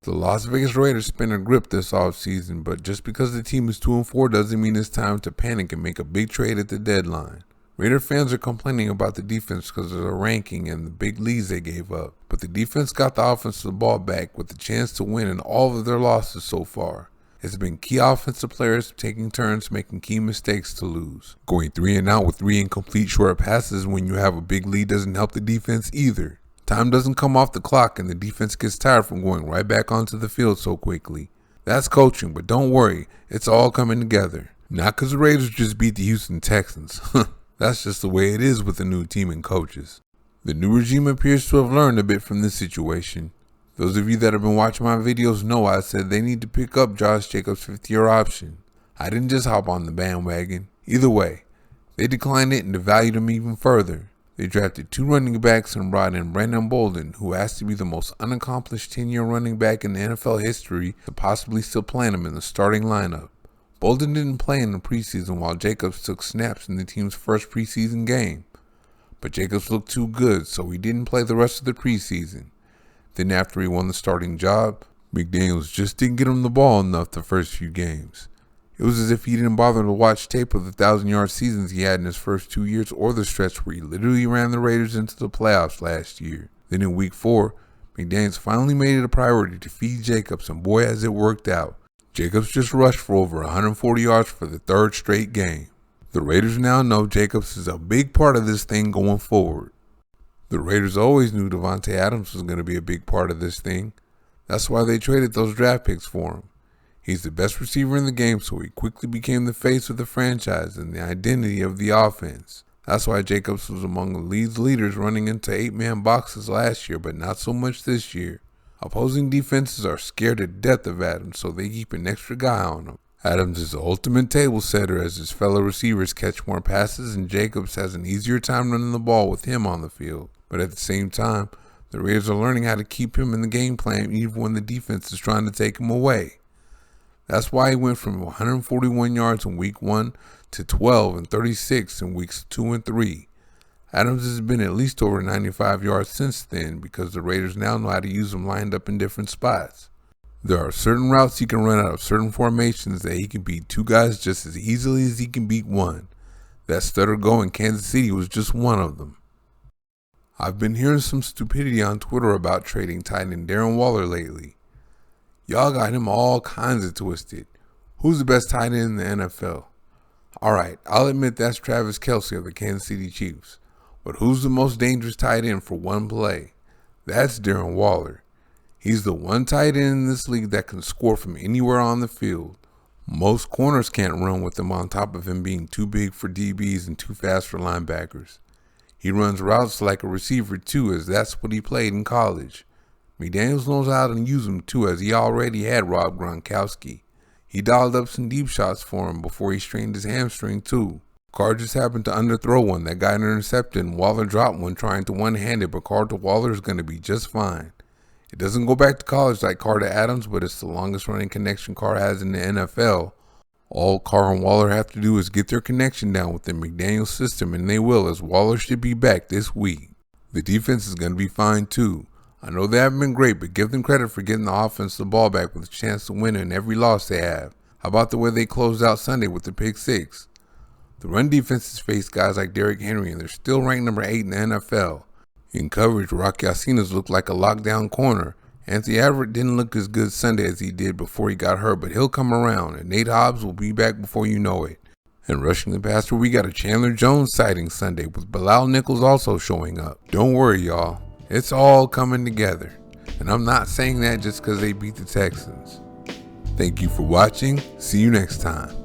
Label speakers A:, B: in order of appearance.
A: The Las Vegas Raiders spin a grip this offseason, but just because the team is 2-4 doesn't mean it's time to panic and make a big trade at the deadline. Raider fans are complaining about the defense because of their ranking and the big leads they gave up, but the defense got the offensive ball back with the chance to win in all of their losses so far. It's been key offensive players taking turns making key mistakes to lose. Going 3 and out with 3 incomplete short passes when you have a big lead doesn't help the defense either. Time doesn't come off the clock and the defense gets tired from going right back onto the field so quickly. That's coaching, but don't worry, it's all coming together. Not because the Raiders just beat the Houston Texans. That's just the way it is with the new team and coaches. The new regime appears to have learned a bit from this situation. Those of you that have been watching my videos know I said they need to pick up Josh Jacobs' 5th-year option. I didn't just hop on the bandwagon. Either way, they declined it and devalued him even further. They drafted 2 running backs and brought in Brandon Bolden, who has to be the most unaccomplished 10-year running back in the NFL history to possibly still plant him in the starting lineup. Bolden didn't play in the preseason while Jacobs took snaps in the team's first preseason game. But Jacobs looked too good, so he didn't play the rest of the preseason. Then after he won the starting job, McDaniels just didn't get him the ball enough the first few games. It was as if he didn't bother to watch tape of the 1,000-yard seasons he had in his first 2 years or the stretch where he literally ran the Raiders into the playoffs last year. Then in week 4, McDaniels finally made it a priority to feed Jacobs, and boy has it worked out. Jacobs just rushed for over 140 yards for the 3rd straight game. The Raiders now know Jacobs is a big part of this thing going forward. The Raiders always knew Davante Adams was going to be a big part of this thing. That's why they traded those draft picks for him. He's the best receiver in the game, so he quickly became the face of the franchise and the identity of the offense. That's why Jacobs was among the league's leaders running into 8-man boxes last year, but not so much this year. Opposing defenses are scared to death of Adams, so they keep an extra guy on him. Adams is the ultimate table setter as his fellow receivers catch more passes, and Jacobs has an easier time running the ball with him on the field. But at the same time, the Raiders are learning how to keep him in the game plan even when the defense is trying to take him away. That's why he went from 141 yards in week 1 to 12 and 36 in weeks 2 and 3. Adams has been at least over 95 yards since then because the Raiders now know how to use him lined up in different spots. There are certain routes he can run out of certain formations that he can beat 2 guys just as easily as he can beat 1. That stutter go in Kansas City was just one of them. I've been hearing some stupidity on Twitter about trading tight end Darren Waller lately. Y'all got him all kinds of twisted. Who's the best tight end in the NFL? Alright, I'll admit that's Travis Kelce of the Kansas City Chiefs. But who's the most dangerous tight end for one play? That's Darren Waller. He's the one tight end in this league that can score from anywhere on the field. Most corners can't run with him on top of him being too big for DBs and too fast for linebackers. He runs routes like a receiver too, as that's what he played in college. McDaniels knows how to use him too, as he already had Rob Gronkowski. He dialed up some deep shots for him before he strained his hamstring too. Carr just happened to underthrow one that got intercepted and Waller dropped one trying to one-hand it, but Carr to Waller is going to be just fine. It doesn't go back to college like Carr to Adams, but it's the longest running connection Carr has in the NFL. All Carr and Waller have to do is get their connection down with the McDaniels system, and they will, as Waller should be back this week. The defense is going to be fine too. I know they haven't been great, but give them credit for getting the offense the ball back with a chance to win in every loss they have. How about the way they closed out Sunday with the pick 6? The run defense has faced guys like Derrick Henry, and they're still ranked number 8 in the NFL. In coverage, Rock Ya-Sin's looked like a lockdown corner. Anthony Averett didn't look as good Sunday as he did before he got hurt, but he'll come around, and Nate Hobbs will be back before you know it. And rushing the passer, we got a Chandler Jones sighting Sunday, with Bilal Nichols also showing up. Don't worry, y'all. It's all coming together. And I'm not saying that just because they beat the Texans. Thank you for watching. See you next time.